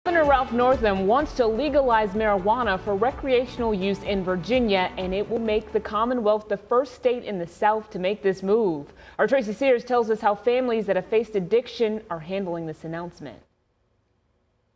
Governor Ralph Northam wants to legalize marijuana for recreational use in Virginia, and it will make the Commonwealth the first state in the South to make this move. Our Tracy Sears tells us how families that have faced addiction are handling this announcement.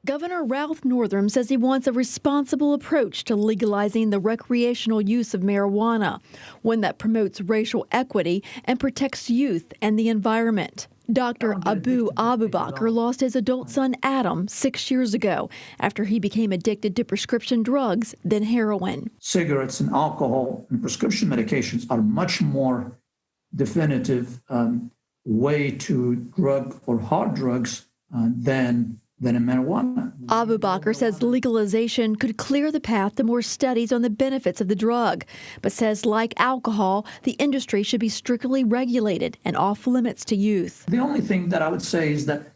Governor Ralph Northam says he wants a responsible approach to legalizing the recreational use of marijuana, one that promotes racial equity and protects youth and the environment. Dr. Abu Abubakar lost his adult son Adam 6 years ago after he became addicted to prescription drugs, then heroin. Cigarettes and alcohol and prescription medications are much more definitive way to drug or hard drugs than in marijuana. Abubakar says legalization could clear the path to more studies on the benefits of the drug, but says like alcohol, the industry should be strictly regulated and off limits to youth. The only thing that I would say is that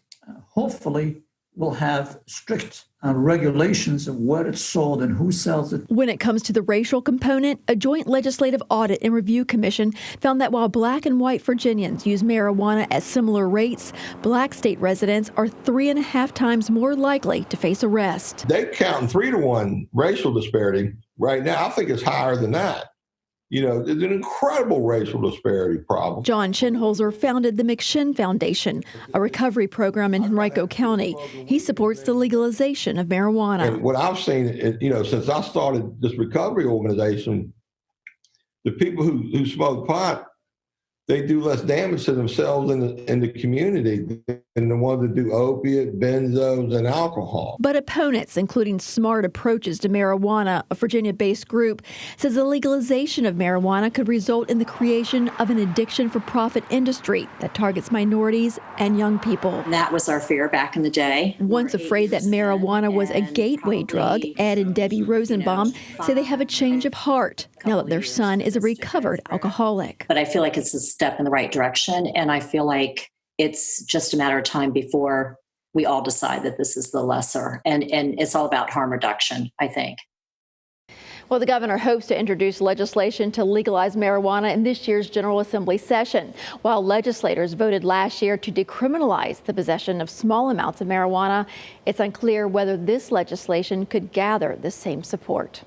hopefully we'll have strict regulations of where it's sold and who sells it. When it comes to the racial component, a joint legislative audit and review commission found that while black and white Virginians use marijuana at similar rates, black state residents are 3.5 times more likely to face arrest. They're counting 3-to-1 racial disparity right now. I think it's higher than that. You know, there's an incredible racial disparity problem. John Chinholzer founded the McShin Foundation, a recovery program in Henrico County. He supports the legalization of marijuana. And what I've seen, since I started this recovery organization, the people who smoke pot, they do less damage to themselves in the community than the ones that do opiate, benzos, and alcohol. But opponents, including Smart Approaches to Marijuana, a Virginia-based group, says the legalization of marijuana could result in the creation of an addiction-for-profit industry that targets minorities and young people. That was our fear back in the day. Once afraid that marijuana was a gateway drug, Ed and Debbie Rosenbaum say they have a change of heart now that their son is a recovered alcoholic. But I feel like it's a step in the right direction, and I feel like it's just a matter of time before we all decide that this is the lesser. And it's all about harm reduction, I think. Well, the governor hopes to introduce legislation to legalize marijuana in this year's General Assembly session. While legislators voted last year to decriminalize the possession of small amounts of marijuana, it's unclear whether this legislation could gather the same support.